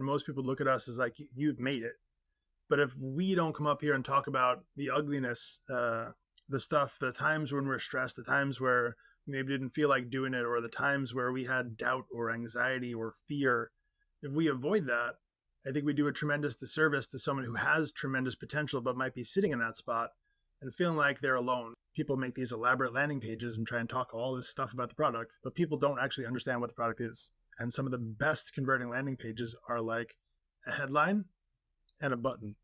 most people look at us as like, you've made it. But if we don't come up here and talk about the ugliness, the stuff, the times when we're stressed, the times where we maybe didn't feel like doing it, or the times where we had doubt or anxiety or fear, if we avoid that, I think we do a tremendous disservice to someone who has tremendous potential but might be sitting in that spot and feeling like they're alone. People make these elaborate landing pages and try and talk all this stuff about the product, but people don't actually understand what the product is. And some of the best converting landing pages are like a headline and a button.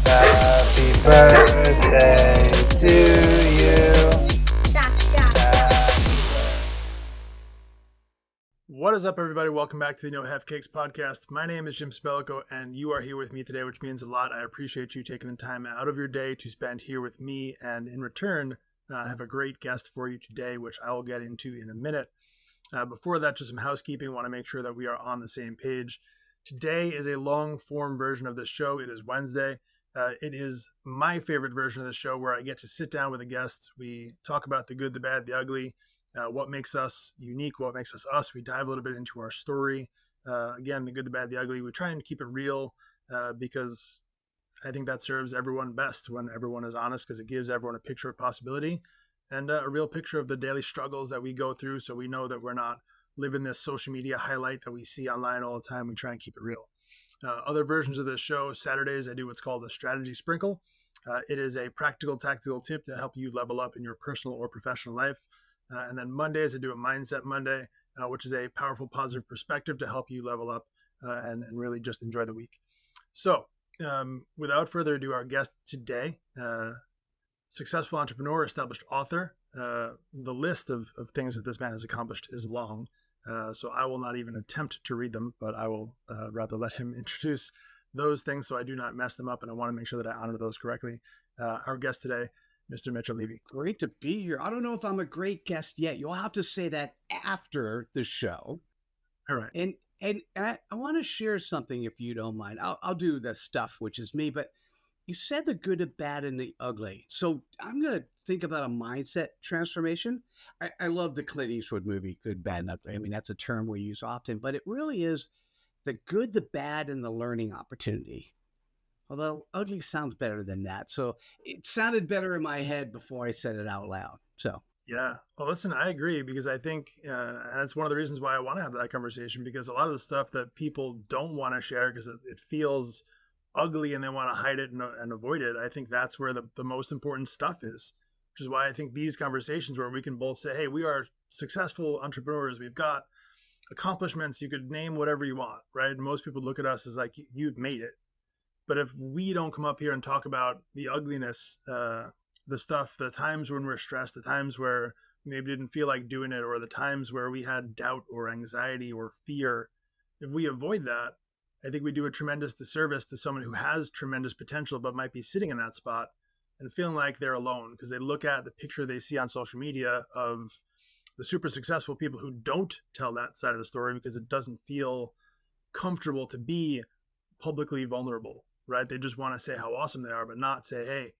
Happy birthday to you. What is up, everybody? Welcome back to the No Half Cakes podcast. My name is Jim Sabellico, and you are here with me today, which means a lot. I appreciate you taking the time out of your day to spend here with me. And in return, I have a great guest for you today, which I will get into in a minute. Before that, just some housekeeping. I want to make sure that we are on the same page. Today is a long-form version of this show. It is Wednesday. It is my favorite version of the show where I get to sit down with a guest. We talk about the good, the bad, the ugly, what makes us unique, what makes us us. We dive a little bit into our story. Again, the good, the bad, the ugly. We try and keep it real because I think that serves everyone best when everyone is honest, because it gives everyone a picture of possibility and a real picture of the daily struggles that we go through, so we know that we're not living this social media highlight that we see online all the time. We try and keep it real. Other versions of this show, Saturdays, I do what's called a strategy sprinkle. It is a practical, tactical tip to help you level up in your personal or professional life. And then Mondays, I do a Mindset Monday, which is a powerful, positive perspective to help you level up and really just enjoy the week. So without further ado, our guest today, successful entrepreneur, established author. The list of things that this man has accomplished is long. So I will not even attempt to read them, but I will rather let him introduce those things so I do not mess them up. And I want to make sure that I honor those correctly. Our guest today, Mr. Mitchell Levy. Great to be here. I don't know if I'm a great guest yet. You'll have to say that after the show. All right. And I want to share something, if you don't mind. I'll do the stuff, which is me, but you said the good, the bad, and the ugly. So I'm going to think about a mindset transformation. I love the Clint Eastwood movie, Good, Bad, and Ugly. I mean, that's a term we use often, but it really is the good, the bad, and the learning opportunity. Although ugly sounds better than that. So it sounded better in my head before I said it out loud. So yeah. Well, listen, I agree, because I think, and it's one of the reasons why I want to have that conversation, because a lot of the stuff that people don't want to share because it feels ugly and they want to hide it and avoid it, I think that's where the most important stuff is, which is why I think these conversations where we can both say, hey, we are successful entrepreneurs, we've got accomplishments, you could name whatever you want, right? And most people look at us as like, you've made it. But if we don't come up here and talk about the ugliness, the stuff, the times when we're stressed, the times where we maybe didn't feel like doing it, or the times where we had doubt or anxiety or fear, if we avoid that, I think we do a tremendous disservice to someone who has tremendous potential but might be sitting in that spot and feeling like they're alone, because they look at the picture they see on social media of the super successful people who don't tell that side of the story because it doesn't feel comfortable to be publicly vulnerable. Right? They just want to say how awesome they are, but not say, hey,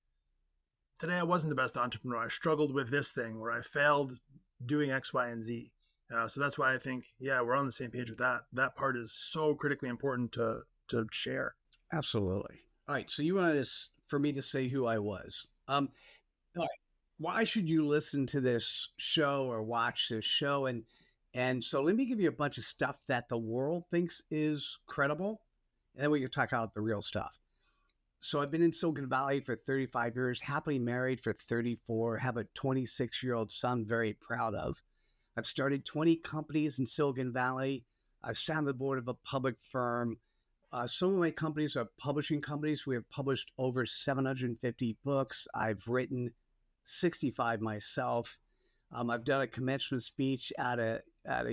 today I wasn't the best entrepreneur. I struggled with this thing, or I failed doing X, Y, and Z. So that's why I think, yeah, we're on the same page with that. That part is so critically important to share. absolutely. All right. So you wanted for me to say who I was. All right. Why should you listen to this show or watch this show? And so let me give you a bunch of stuff that the world thinks is credible. And then we can talk about the real stuff. So I've been in Silicon Valley for 35 years, happily married for 34, have a 26-year-old son very proud of. I've started 20 companies in Silicon Valley. I've sat on the board of a public firm. Some of my companies are publishing companies. We have published over 750 books. I've written 65 myself. I've done a commencement speech at a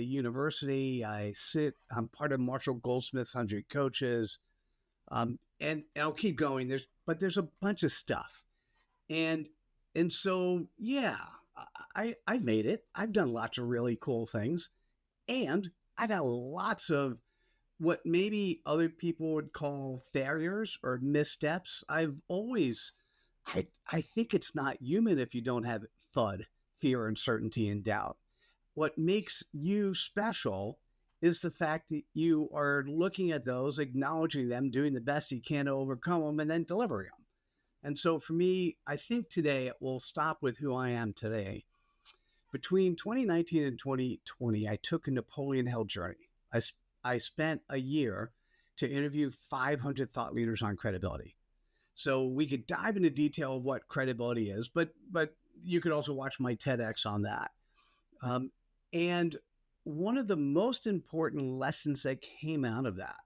university. I'm part of Marshall Goldsmith's 100 Coaches. And I'll keep going. There's a bunch of stuff. And so, yeah, I've made it. I've done lots of really cool things. And I've had lots of what maybe other people would call failures or missteps. I think it's not human if you don't have FUD, fear, uncertainty, and doubt. What makes you special is the fact that you are looking at those, acknowledging them, doing the best you can to overcome them, and then delivering them. And so for me, I think today we'll stop with who I am today. Between 2019 and 2020, I took a Napoleon Hill journey. I spent a year to interview 500 thought leaders on credibility. So we could dive into detail of what credibility is, but you could also watch my TEDx on that. And one of the most important lessons that came out of that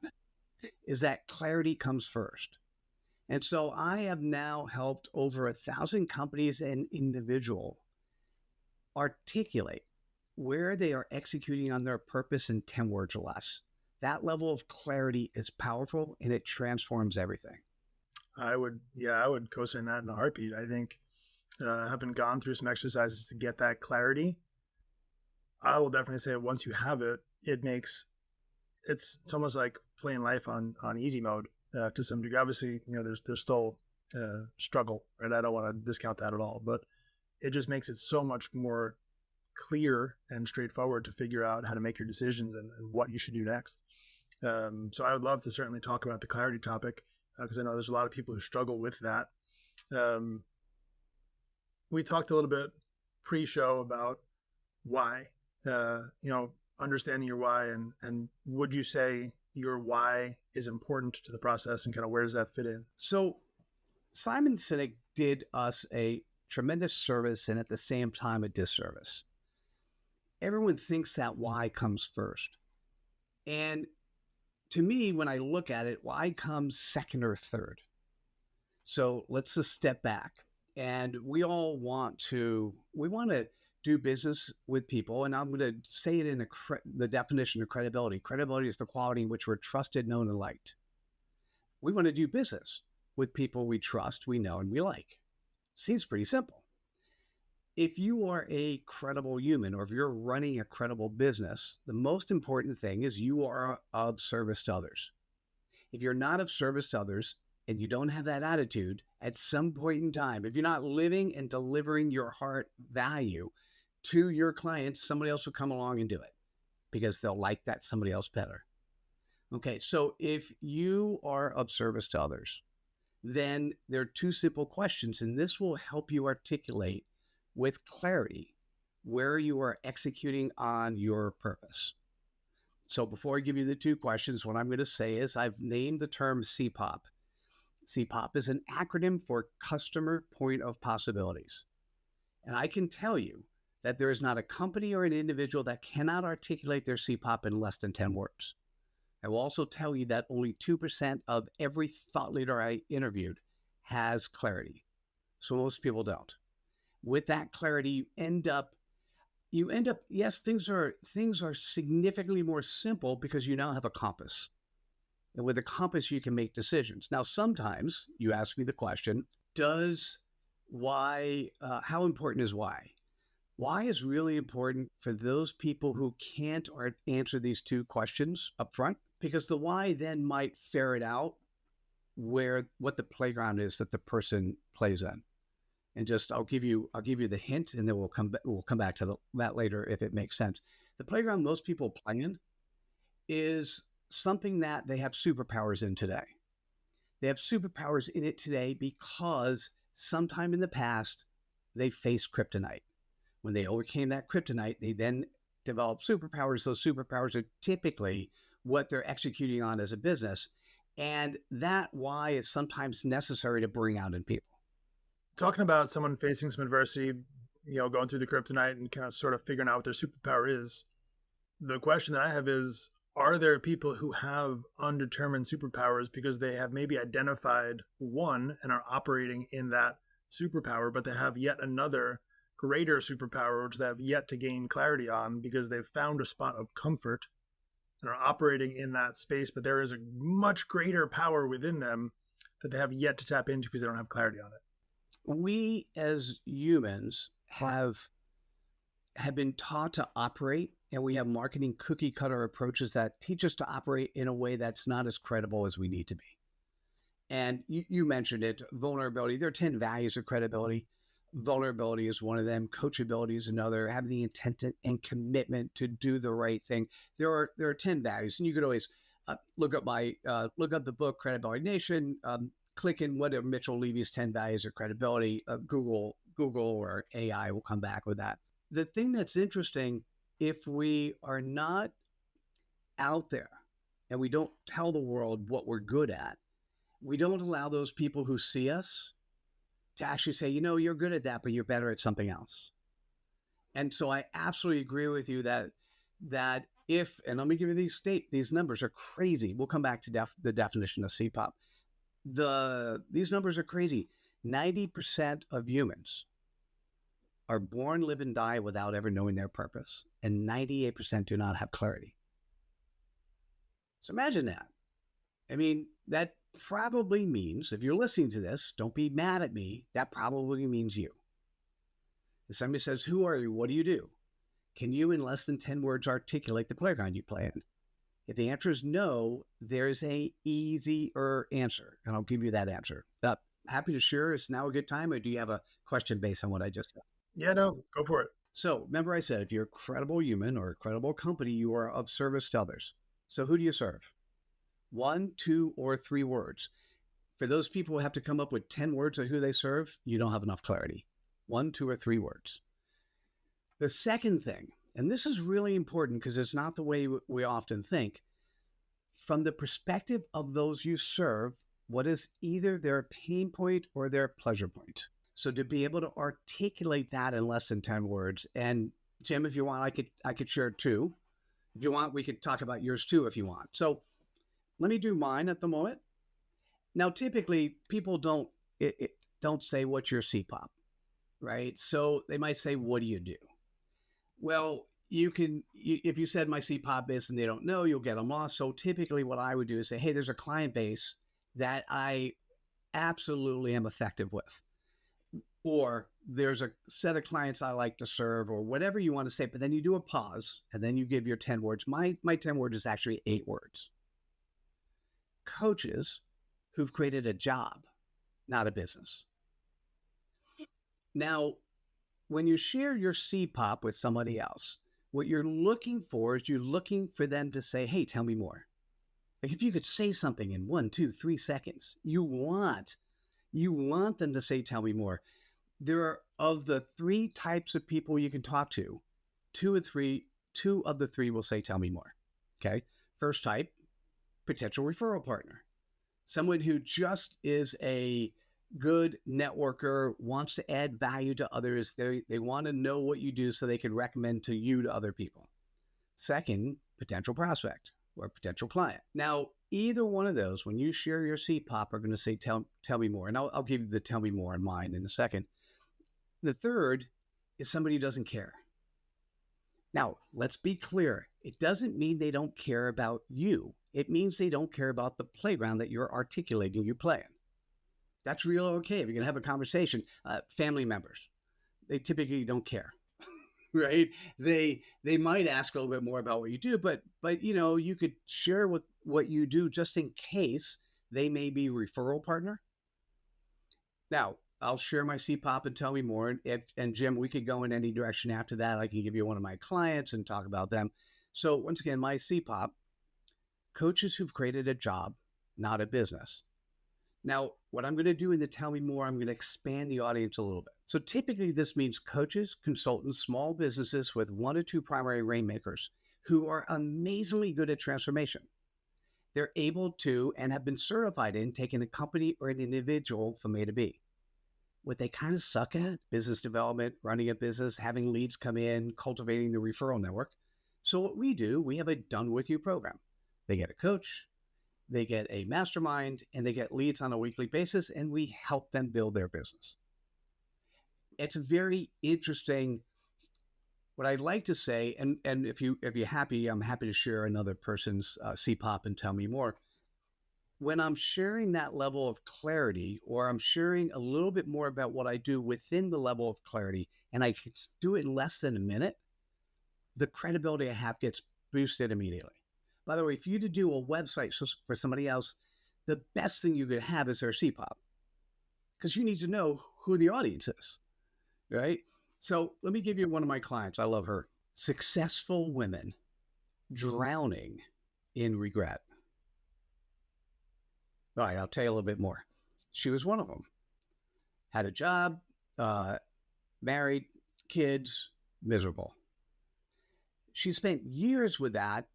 is that clarity comes first. And so I have now helped over 1,000 companies and individuals articulate where they are executing on their purpose in 10 words or less. That level of clarity is powerful and it transforms everything. I would co-sign that in a heartbeat. I think having gone through some exercises to get that clarity, I will definitely say once you have it, it's almost like playing life on easy mode to some degree. Obviously, there's still struggle, right? I don't want to discount that at all, but it just makes it so much more clear and straightforward to figure out how to make your decisions and what you should do next. So I would love to certainly talk about the clarity topic because I know there's a lot of people who struggle with that. We talked a little bit pre-show about why, understanding your why, and would you say your why is important to the process, and kind of where does that fit in? So Simon Sinek did us a tremendous service and at the same time a disservice. Everyone thinks that why comes first. And to me, when I look at it, why comes second or third. So let's just step back. And we want to do business with people. And I'm going to say it in the definition of credibility. Credibility is the quality in which we're trusted, known, and liked. We want to do business with people we trust, we know, and we like. Seems pretty simple. If you are a credible human, or if you're running a credible business, the most important thing is you are of service to others. If you're not of service to others and you don't have that attitude, at some point in time, if you're not living and delivering your heart value to your clients, somebody else will come along and do it because they'll like that somebody else better. Okay, so if you are of service to others, then there are two simple questions, and this will help you articulate with clarity where you are executing on your purpose. So before I give you the two questions, what I'm going to say is I've named the term CPOP. CPOP is an acronym for Customer Point of Possibilities. And I can tell you that there is not a company or an individual that cannot articulate their CPOP in less than 10 words. I will also tell you that only 2% of every thought leader I interviewed has clarity. So most people don't. With that clarity, you end up, yes, things are significantly more simple because you now have a compass. And with a compass, you can make decisions. Now, sometimes you ask me the question, how important is why? Why is really important for those people who can't answer these two questions up front, because the why then might ferret out what the playground is that the person plays in. And just I'll give you the hint, and then we'll come back to that later if it makes sense. The playground most people play in is something that they have superpowers in today. They have superpowers in it today because sometime in the past they faced kryptonite. When they overcame that kryptonite, they then developed superpowers. Those superpowers are typically what they're executing on as a business. And that why is sometimes necessary to bring out in people. Talking about someone facing some adversity, going through the kryptonite and kind of sort of figuring out what their superpower is. The question that I have is, are there people who have undetermined superpowers because they have maybe identified one and are operating in that superpower, but they have yet another greater superpower which they have yet to gain clarity on because they've found a spot of comfort and are operating in that space, but there is a much greater power within them that they have yet to tap into because they don't have clarity on it? We as humans have been taught to operate, and we have marketing cookie cutter approaches that teach us to operate in a way that's not as credible as we need to be. And you mentioned it, vulnerability. There are 10 values of credibility. Vulnerability is one of them. Coachability is another. Having the intent and commitment to do the right thing. There are 10 values, and you could always look up the book Credibility Nation. Click in what are Mitchell Levy's 10 values of credibility. Google or AI will come back with that. The thing that's interesting, if we are not out there and we don't tell the world what we're good at, we don't allow those people who see us to actually say, you're good at that, but you're better at something else. And so I absolutely agree with you that if, and let me give you these numbers are crazy. We'll come back to the definition of CPOP. These numbers are crazy. 90% of humans are born, live, and die without ever knowing their purpose, and 98% do not have clarity. So imagine that. I mean, that probably means, if you're listening to this, don't be mad at me, that probably means you. If somebody says, who are you? What do you do? Can you, in less than 10 words, articulate the playground you play in? If the answer is no, there's a easier answer, and I'll give you that answer. Happy to share. Is now a good time, or do you have a question based on what I just said? Yeah, no, go for it. So remember I said, if you're a credible human or a credible company, you are of service to others. So who do you serve? 1, 2, or 3 words. For those people who have to come up with 10 words of who they serve, you don't have enough clarity. 1, 2, or 3 words. The second thing, and this is really important because it's not the way we often think, from the perspective of those you serve, what is either their pain point or their pleasure point? So to be able to articulate that in less than 10 words, and Jim, if you want, I could share 2. If you want, we could talk about yours too if you want. So let me do mine at the moment. Now, typically, people don't say what's your CPOP, right? So they might say, what do you do? Well, if you said my CPOP is and they don't know, you'll get them lost. So typically what I would do is say, hey, there's a client base that I absolutely am effective with. Or there's a set of clients I like to serve, or whatever you want to say. But then you do a pause and then you give your 10 words. My 10 words is actually 8 words. Coaches who've created a job, not a business. Now, when you share your CPOP with somebody else, what you're looking for is you're looking for them to say, hey, tell me more. Like if you could say something in 1, 2, 3 seconds, you want them to say, tell me more. There are, of the 3 types of people you can talk to, 2 of the 3 will say, tell me more. Okay. First type, potential referral partner. Someone who just is a good networker, wants to add value to others. They want to know what you do so they can recommend to you to other people. Second, potential prospect or potential client. Now, either one of those, when you share your CPOP, are going to say, tell me more. And I'll give you the tell me more in mine in a second. The third is somebody who doesn't care. Now, let's be clear. It doesn't mean they don't care about you. It means they don't care about the playground that you're articulating you play in. That's real okay. If you're going to have a conversation, family members, they typically don't care, right? They might ask a little bit more about what you do, but you could share what you do just in case they may be a referral partner. Now, I'll share my CPOP and tell me more. And Jim, we could go in any direction after that. I can give you one of my clients and talk about them. So once again, my CPOP, coaches who've created a job, not a business. Now, what I'm going to do in the Tell Me More, I'm going to expand the audience a little bit. So typically this means coaches, consultants, small businesses with 1 or 2 primary rainmakers who are amazingly good at transformation. They're able to and have been certified in taking a company or an individual from A to B. What they kind of suck at, business development, running a business, having leads come in, cultivating the referral network. So what we do, we have a done with you program. They get a coach, they get a mastermind, and they get leads on a weekly basis, and we help them build their business. It's very interesting. What I'd like to say, and if you're happy, I'm happy to share another person's CPOP and tell me more. When I'm sharing that level of clarity, or I'm sharing a little bit more about what I do within the level of clarity, and I can do it in less than a minute, the credibility I have gets boosted immediately. By the way, for you to do a website for somebody else, the best thing you could have is their CPOP, because you need to know who the audience is. right? So let me give you one of my clients. I love her. Successful women drowning in regret. All right, I'll tell you a little bit more. She was one of them. Had a job, married, kids, miserable. She spent years with that,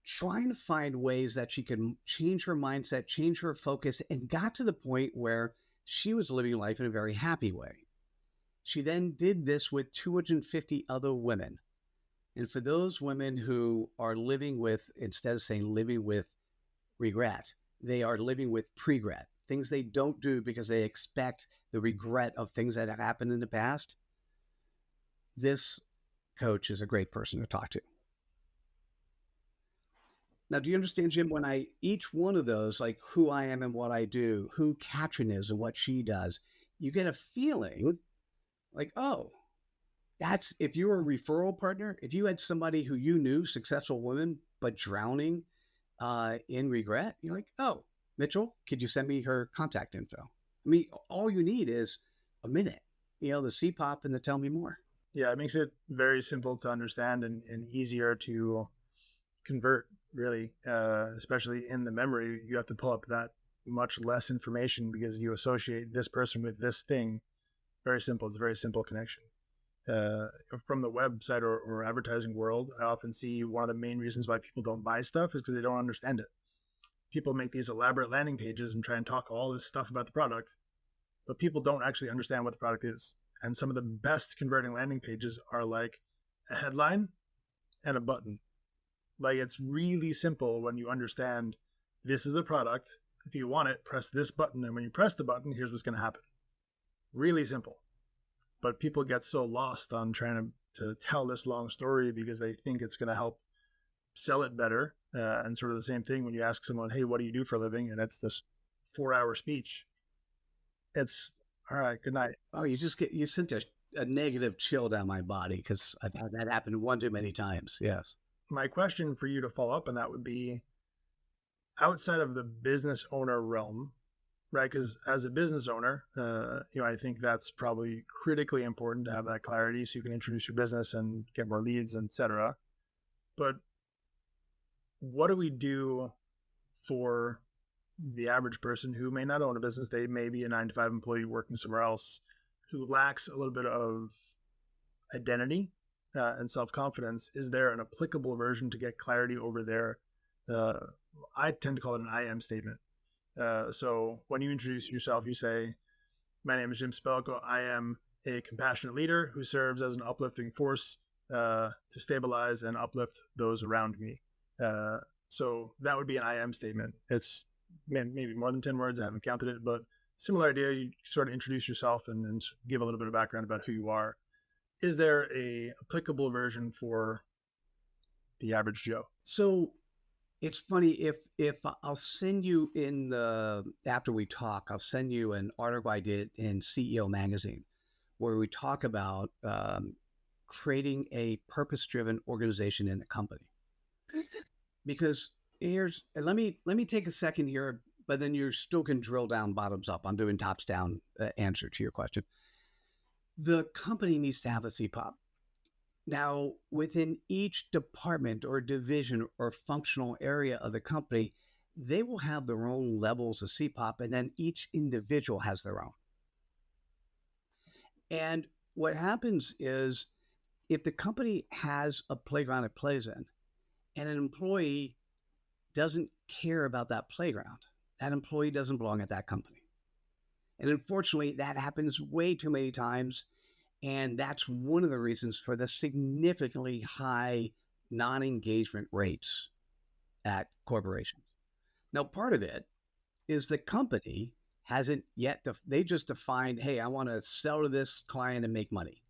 trying to find ways that she could change her mindset, change her focus, and got to the point where she was living life in a very happy way. She then did this with 250 other women. And for those women who are living with, instead of saying living with regret, they are living with regret, things they don't do because they expect the regret of things that have happened in the past. This coach is a great person to talk to. Now, do you understand, Jim, when each one of those, like who I am and what I do, who Katrin is and what she does, you get a feeling like, oh, that's, if you were a referral partner, if you had somebody who you knew, successful woman, but drowning in regret, you're like, oh, Mitchell, could you send me her contact info? I mean, all you need is a minute, the CPOP and the tell me more. Yeah, it makes it very simple to understand and easier to convert, really, especially in the memory. You have to pull up that much less information because you associate this person with this thing. Very simple. It's a very simple connection. From the website or advertising world, I often see one of the main reasons why people don't buy stuff is because they don't understand it. People make these elaborate landing pages and try and talk all this stuff about the product, but people don't actually understand what the product is. And some of the best converting landing pages are like a headline and a button. Like, it's really simple when you understand this is the product. If you want it, press this button. And when you press the button, here's what's going to happen. Really simple. But people get so lost on trying to tell this long story because they think it's going to help sell it better. And sort of the same thing when you ask someone, hey, what do you do for a living? And it's this 4-hour speech. It's all right, good night. Oh, you sent a negative chill down my body because I've had that happen one too many times. Yes. My question for you to follow up on that would be, outside of the business owner realm, right? Because as a business owner, I think that's probably critically important to have that clarity so you can introduce your business and get more leads, etc. But what do we do for the average person who may not own a business? They may be a 9-to-5 employee working somewhere else, who lacks a little bit of identity and self-confidence. Is there an applicable version to get clarity over there? I tend to call it an I am statement. So when you introduce yourself, you say, my name is Jim Sabellico. I am a compassionate leader who serves as an uplifting force to stabilize and uplift those around me. So that would be an I am statement. It's maybe more than 10 words. I haven't counted it, but similar idea. You sort of introduce yourself and give a little bit of background about who you are. Is there a applicable version for the average Joe? So it's funny, if I'll send you after we talk, I'll send you an article I did in CEO Magazine where we talk about creating a purpose-driven organization in a company. Because let me take a second here, but then you still can drill down bottoms up. I'm doing tops down answer to your question. The company needs to have a CPOP. Now, within each department or division or functional area of the company, they will have their own levels of CPOP, and then each individual has their own. And what happens is, if the company has a playground it plays in, and an employee doesn't care about that playground, that employee doesn't belong at that company. And unfortunately, that happens way too many times. And that's one of the reasons for the significantly high non-engagement rates at corporations. Now, part of it is the company hasn't yet, they just defined, hey, I want to sell to this client and make money.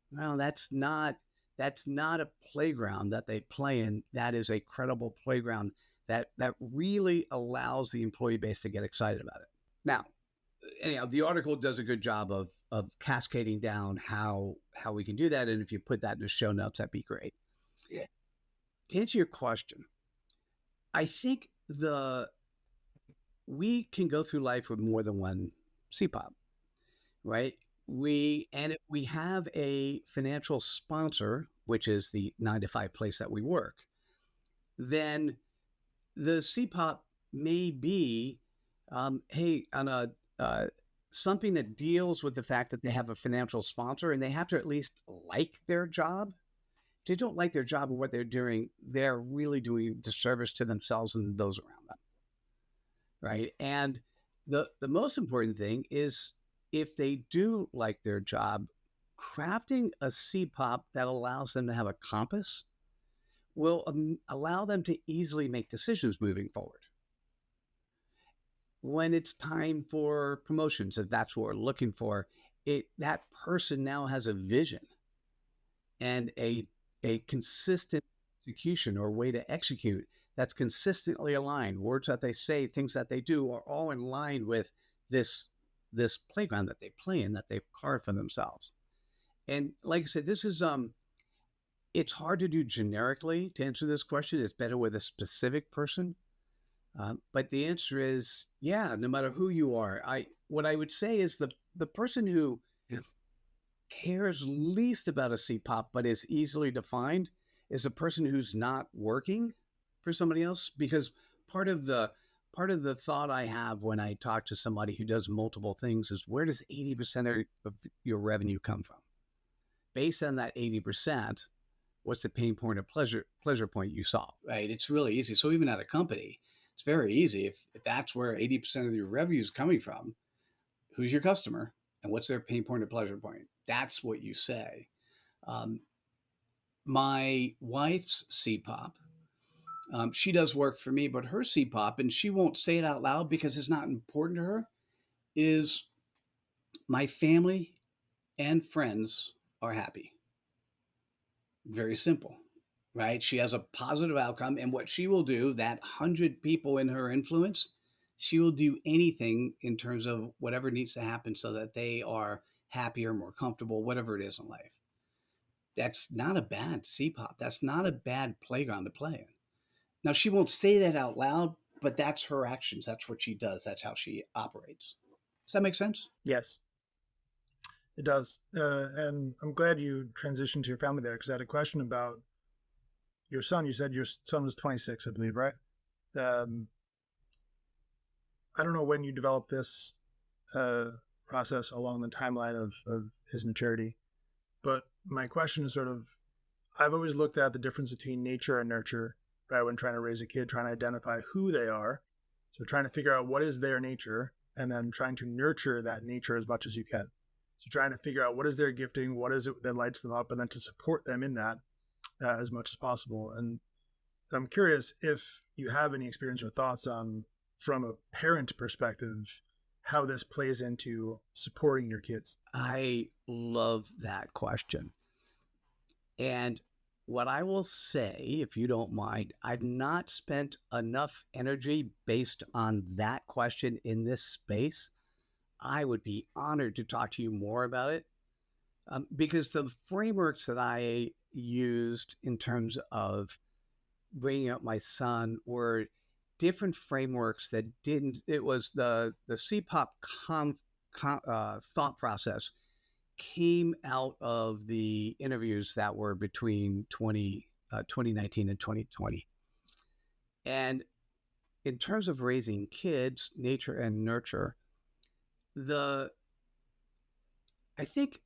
Well, that's not a playground that they play in. That is a credible playground that really allows the employee base to get excited about it. Now, anyhow, the article does a good job of cascading down how we can do that. And if you put that in the show notes, that'd be great. Yeah. To answer your question, I think we can go through life with more than one CPOP, right? if we have a financial sponsor, which is the 9 to 5 place that we work, then the CPOP may be, hey, on a something that deals with the fact that they have a financial sponsor and they have to at least like their job. If they don't like their job or what they're doing, they're really doing disservice to themselves and those around them, right? And the most important thing is if they do like their job, crafting a CPOP that allows them to have a compass will allow them to easily make decisions moving forward. When it's time for promotions, if that's what we're looking for, that person now has a vision and a consistent execution or way to execute that's consistently aligned. Words that they say, things that they do are all in line with this playground that they play in, that they've carved for themselves. And like I said, this is it's hard to do generically to answer this question. It's better with a specific person. But the answer is, yeah, no matter who you are. What I would say is the person who cares least about a CPOP but is easily defined is a person who's not working for somebody else. Because part of the thought I have when I talk to somebody who does multiple things is, where does 80% of your revenue come from? Based on that 80%, what's the pain point or pleasure point you solve? Right. It's really easy. So even at a company, it's very easy. If that's where 80% of your revenue is coming from, who's your customer and what's their pain point or pleasure point? That's what you say. My wife's CPOP, she does work for me, but her CPOP, and she won't say it out loud because it's not important to her, is my family and friends are happy. Very simple, right? She has a positive outcome, and what she will do, that 100 people in her influence, she will do anything in terms of whatever needs to happen so that they are happier, more comfortable, whatever it is in life. That's not a bad CPOP. That's not a bad playground to play in. Now, she won't say that out loud, but that's her actions. That's what she does. That's how she operates. Does that make sense? Yes, it does. And I'm glad you transitioned to your family there, because I had a question about your son. You said your son was 26, I believe, right? I don't know when you developed this process along the timeline of his maturity, but my question is sort of, I've always looked at the difference between nature and nurture, right? When trying to raise a kid, trying to identify who they are. So trying to figure out what is their nature, and then trying to nurture that nature as much as you can. So trying to figure out what is their gifting, what is it that lights them up, and then to support them in that as much as possible. And I'm curious if you have any experience or thoughts on, from a parent perspective, how this plays into supporting your kids. I love that question. And what I will say, if you don't mind, I've not spent enough energy based on that question in this space. I would be honored to talk to you more about it, because the frameworks that I used in terms of bringing up my son were different frameworks that didn't. It was the CPOP thought process came out of the interviews that were between 2019 and 2020. And in terms of raising kids, nature and nurture, I think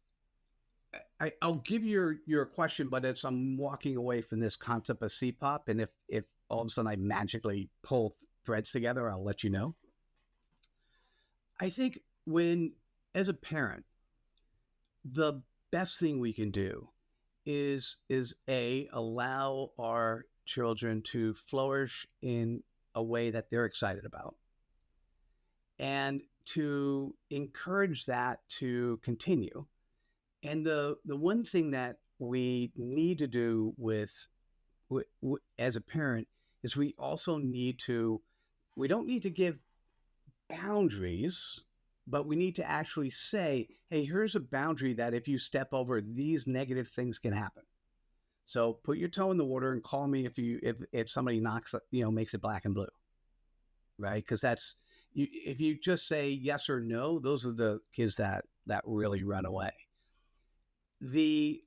I'll give your question, but as I'm walking away from this concept of CPOP, and if all of a sudden I magically pull threads together, I'll let you know. I think as a parent, the best thing we can do is allow our children to flourish in a way that they're excited about, and to encourage that to continue. And the one thing that we need to do as a parent is we don't need to give boundaries, but we need to actually say, hey, here's a boundary that if you step over, these negative things can happen. So put your toe in the water and call me if somebody makes it black and blue, right? Because if you just say yes or no, those are the kids that that really run away.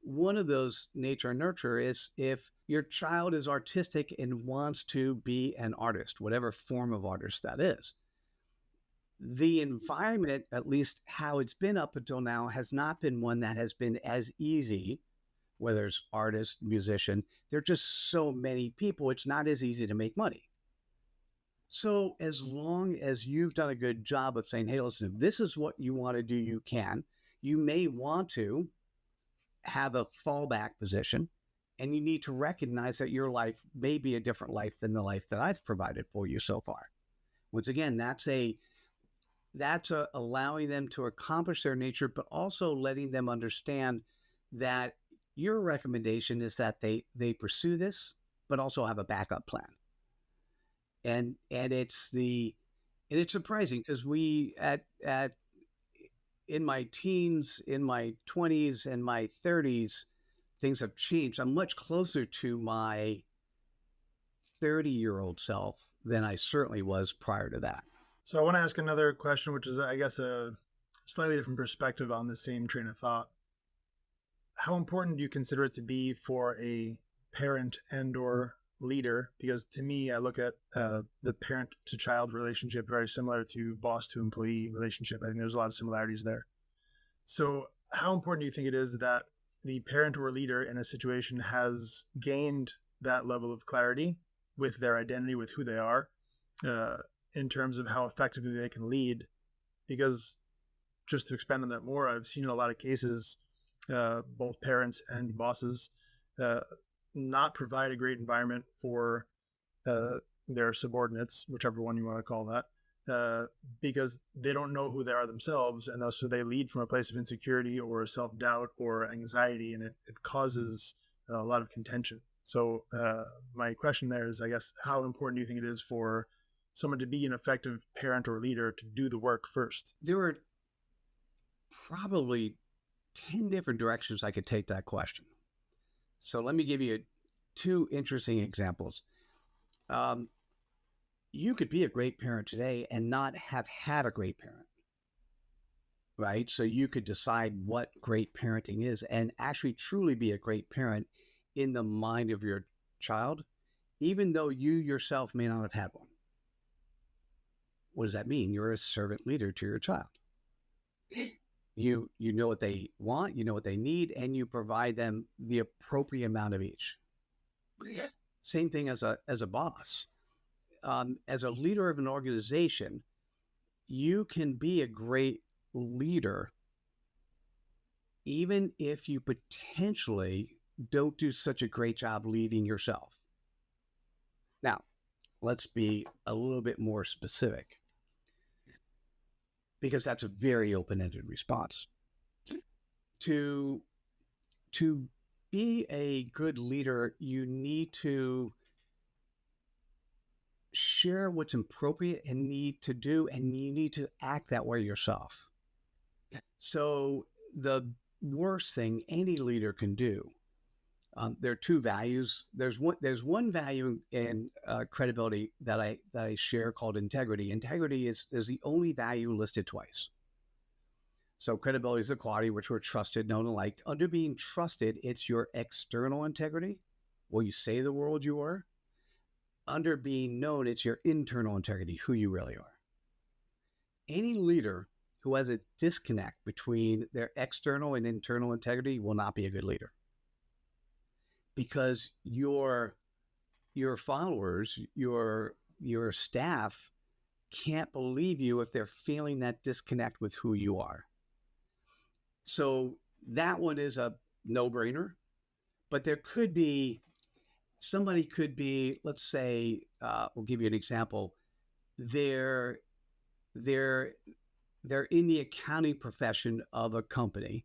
One of those nature and nurture is if your child is artistic and wants to be an artist, whatever form of artist that is. The environment, at least how it's been up until now, has not been one that has been as easy, whether it's artist, musician. There are just so many people, it's not as easy to make money. So as long as you've done a good job of saying, hey, listen, if this is what you want to do, you can. You may want to have a fallback position, and you need to recognize that your life may be a different life than the life that I've provided for you so far. Once again, that's allowing them to accomplish their nature, but also letting them understand that your recommendation is that they pursue this, but also have a backup plan. And it's surprising because we in my teens, in my 20s, and my 30s, things have changed. I'm much closer to my 30-year-old self than I certainly was prior to that. So I want to ask another question, which is, I guess, a slightly different perspective on the same train of thought. How important do you consider it to be for a parent and or leader? Because to me, I look at the parent to child relationship very similar to boss to employee relationship. I think there's a lot of similarities there. So how important do you think it is that the parent or leader in a situation has gained that level of clarity with their identity, with who they are, in terms of how effectively they can lead? Because just to expand on that more, I've seen in a lot of cases, both parents and bosses not provide a great environment for their subordinates, whichever one you want to call that, because they don't know who they are themselves, and so they lead from a place of insecurity or self-doubt or anxiety, and it causes a lot of contention. So my question there is, I guess, how important do you think it is for someone to be an effective parent or leader to do the work first? There are probably 10 different directions I could take that question. So let me give you two interesting examples. You could be a great parent today and not have had a great parent, right? So you could decide what great parenting is and actually truly be a great parent in the mind of your child, even though you yourself may not have had one. What does that mean? You're a servant leader to your child. You know what they want, you know what they need, and you provide them the appropriate amount of each. Same thing as a boss. As a leader of an organization, you can be a great leader even if you potentially don't do such a great job leading yourself. Now, let's be a little bit more specific, because that's a very open-ended response. To be a good leader, you need to share what's appropriate and need to do, and you need to act that way yourself. So the worst thing any leader can do, there are two values. There's one value in credibility that I share called integrity. Integrity is the only value listed twice. So credibility is the quality which we're trusted, known, and liked. Under being trusted, it's your external integrity, what you say to the world you are. Under being known, it's your internal integrity, who you really are. Any leader who has a disconnect between their external and internal integrity will not be a good leader. Because your followers, your staff can't believe you if they're feeling that disconnect with who you are. So that one is a no-brainer. But there could be, somebody could be, let's say, we'll give you an example. They're in the accounting profession of a company,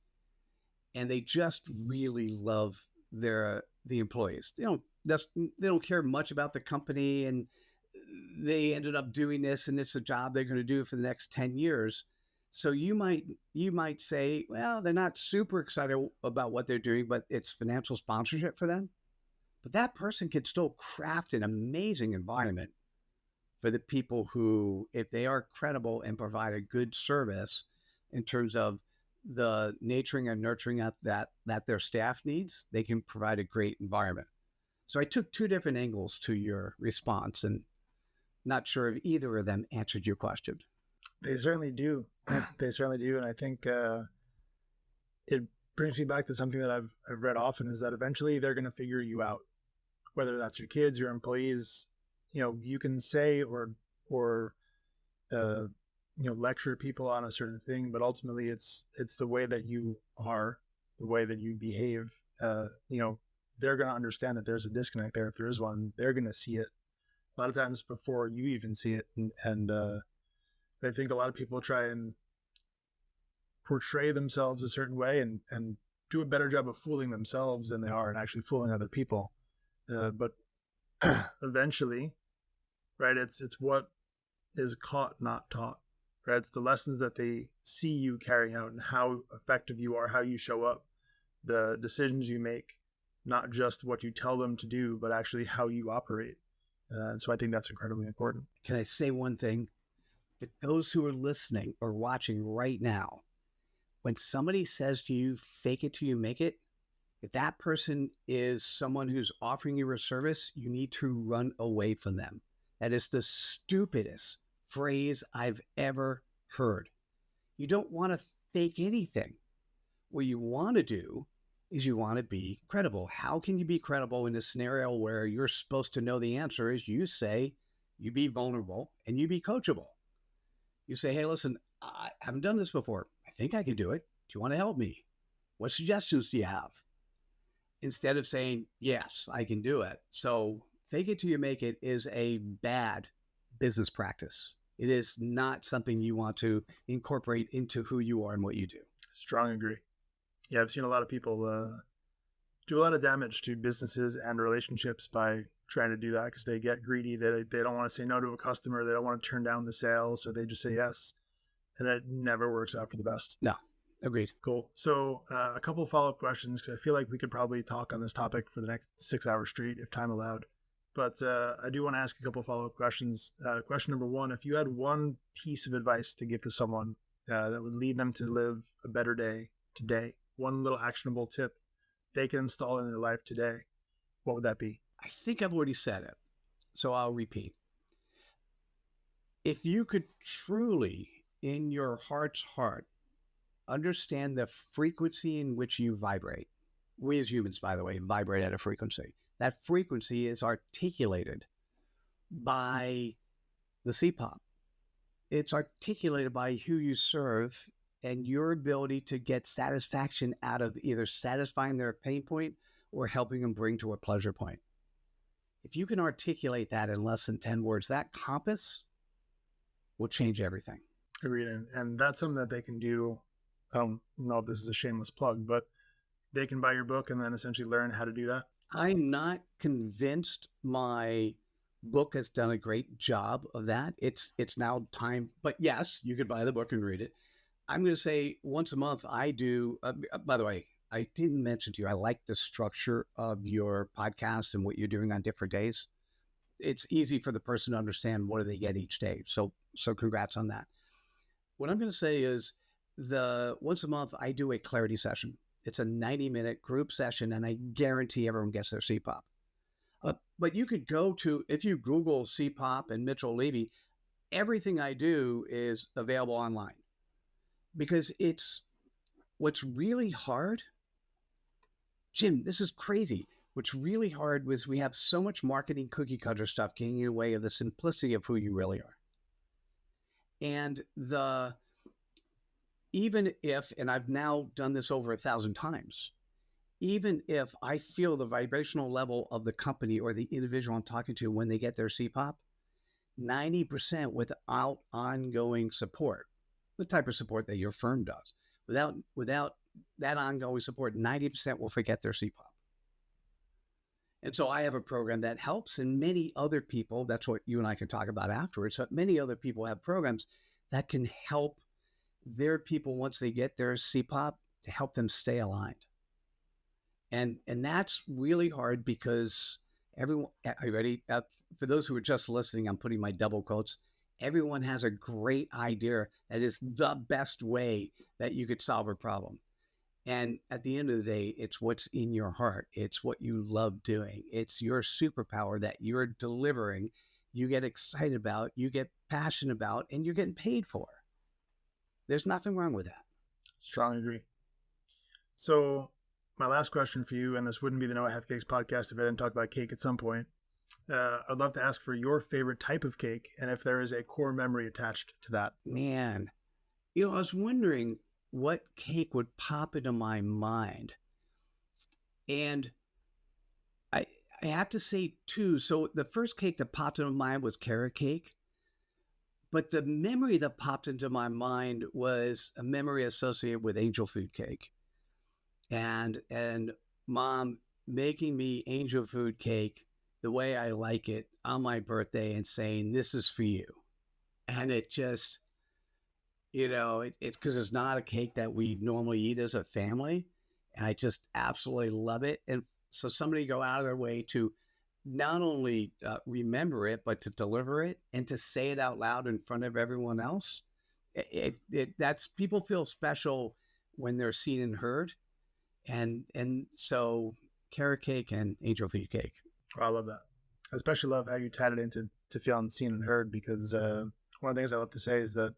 and they just really love the employees. They don't care much about the company, and they ended up doing this, and it's a job they're going to do for the next 10 years. So you might say, well, they're not super excited about what they're doing, but it's financial sponsorship for them. But that person could still craft an amazing environment for the people who, if they are credible and provide a good service in terms of the nurturing and nurturing that their staff needs, they can provide a great environment. So I took two different angles to your response, and not sure if either of them answered your question. They certainly do. They certainly do. And I think it brings me back to something that I've read often, is that eventually they're going to figure you out, whether that's your kids, your employees. You can say or lecture people on a certain thing, but ultimately it's the way that you are, the way that you behave. They're going to understand that there's a disconnect there. If there is one, they're going to see it a lot of times before you even see it. And I think a lot of people try and portray themselves a certain way and do a better job of fooling themselves than they are and actually fooling other people. But eventually, right, it's what is caught, not taught. Right? It's the lessons that they see you carrying out and how effective you are, how you show up, the decisions you make, not just what you tell them to do, but actually how you operate. And so I think that's incredibly important. Can I say one thing? That those who are listening or watching right now, when somebody says to you, fake it till you make it, if that person is someone who's offering you a service, you need to run away from them. That is the stupidest phrase I've ever heard. You don't want to fake anything. What you want to do is you want to be credible. How can you be credible in a scenario where you're supposed to know the answer? Is you say, you be vulnerable and you be coachable. You say, hey, listen, I haven't done this before. I think I can do it. Do you want to help me? What suggestions do you have? Instead of saying, yes, I can do it. So fake it till you make it is a bad business practice. It is not something you want to incorporate into who you are and what you do. Strong agree. Yeah, I've seen a lot of people do a lot of damage to businesses and relationships by trying to do that because they get greedy. They don't want to say no to a customer. They don't want to turn down the sale. So they just say yes. And it never works out for the best. No, agreed. Cool. So a couple of follow-up questions, because I feel like we could probably talk on this topic for the next 6 hours straight if time allowed. But I do want to ask a couple of follow-up questions. Question number one, if you had one piece of advice to give to someone that would lead them to live a better day today, one little actionable tip they can install in their life today, what would that be? I think I've already said it, so I'll repeat. If you could truly, in your heart's heart, understand the frequency in which you vibrate. We as humans, by the way, vibrate at a frequency. That frequency is articulated by the CPOP. It's articulated by who you serve and your ability to get satisfaction out of either satisfying their pain point or helping them bring to a pleasure point. If you can articulate that in less than 10 words, that compass will change everything. Agreed. And that's something that they can do. I don't know if this is a shameless plug, but they can buy your book and then essentially learn how to do that. I'm not convinced my book has done a great job of that. It's now time, but yes, you could buy the book and read it. I'm going to say once a month I do, by the way, I didn't mention to you, I like the structure of your podcast and what you're doing on different days. It's easy for the person to understand what do they get each day. So congrats on that. What I'm going to say is once a month I do a clarity session. It's a 90-minute group session, and I guarantee everyone gets their CPOP. But you could go to, if you Google CPOP and Mitchell Levy, everything I do is available online. Because it's what's really hard, Jim, this is crazy. What's really hard was we have so much marketing cookie cutter stuff getting in the way of the simplicity of who you really are. And even if, and I've now done this over 1,000 times, even if I feel the vibrational level of the company or the individual I'm talking to when they get their CPOP, 90% without ongoing support, the type of support that your firm does, without that ongoing support, 90% will forget their CPOP. And so I have a program that helps, and many other people, that's what you and I can talk about afterwards, but many other people have programs that can help their people once they get their CPOP to help them stay aligned. And that's really hard because everyone, are you ready? For those who are just listening, I'm putting my double quotes. Everyone has a great idea that is the best way that you could solve a problem. And at the end of the day, it's what's in your heart. It's what you love doing. It's your superpower that you're delivering, you get excited about, you get passionate about, and you're getting paid for. There's nothing wrong with that. Strongly agree. So my last question for you, and this wouldn't be the No I Have Cakes podcast if I didn't talk about cake at some point. I'd love to ask for your favorite type of cake and if there is a core memory attached to that. Man, I was wondering what cake would pop into my mind. And I have to say too, so the first cake that popped into my mind was carrot cake. But the memory that popped into my mind was a memory associated with angel food cake. And mom making me angel food cake the way I like it on my birthday and saying, this is for you. And it just, it's because it's not a cake that we normally eat as a family. And I just absolutely love it. And so somebody go out of their way to not only remember it, but to deliver it and to say it out loud in front of everyone else. That's people feel special when they're seen and heard. And so carrot cake and angel food cake. Oh, I love that. I especially love how you tied it into feeling seen and heard, because one of the things I love to say is that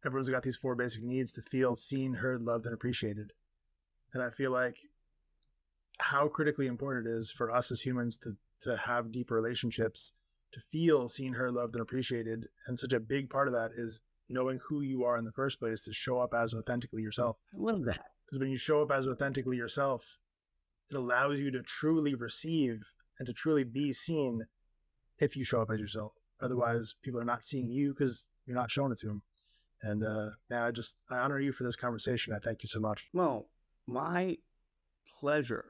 everyone's got these 4 basic needs to feel seen, heard, loved, and appreciated. And I feel like how critically important it is for us as humans to have deep relationships, to feel seen, heard, loved, and appreciated. And such a big part of that is knowing who you are in the first place, to show up as authentically yourself. I love that. Because when you show up as authentically yourself, it allows you to truly receive and to truly be seen if you show up as yourself. Otherwise, people are not seeing you because you're not showing it to them. And man, I honor you for this conversation. I thank you so much. Well, my pleasure.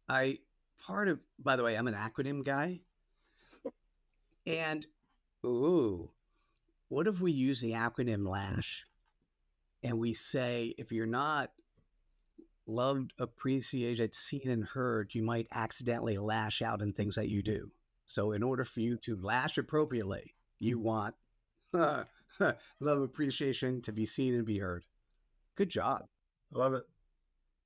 By the way, I'm an acronym guy. And, what if we use the acronym LASH and we say, if you're not loved, appreciated, seen, and heard, you might accidentally lash out in things that you do. So in order for you to lash appropriately, you want love, appreciation, to be seen and be heard. Good job. I love it.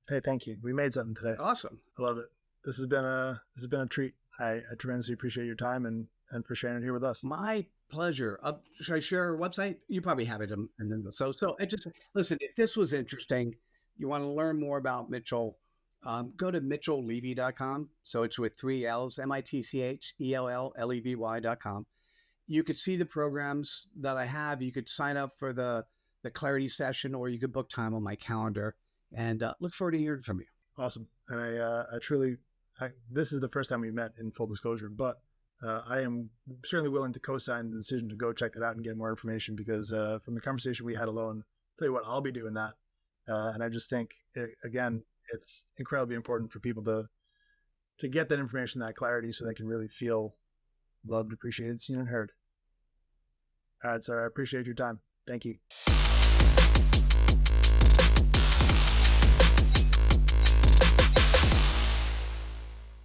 Hey, thank you. We made something today. Awesome. I love it. This has been a treat. I tremendously appreciate your time and for sharing it here with us. My pleasure. Should I share our website? You probably have it. And then so I just listen. If this was interesting, you want to learn more about Mitchell, go to mitchelllevy.com. So it's with 3 L's, mitchellellevy.com. You could see the programs that I have. You could sign up for the clarity session, or you could book time on my calendar, and look forward to hearing from you. Awesome. And this is the first time we've met, in full disclosure, but I am certainly willing to co-sign the decision to go check that out and get more information, because from the conversation we had alone, I'll tell you what, I'll be doing that. And I just think, again, it's incredibly important for people to get that information, that clarity, so they can really feel loved, appreciated, seen, and heard. All right, sir. I appreciate your time. Thank you.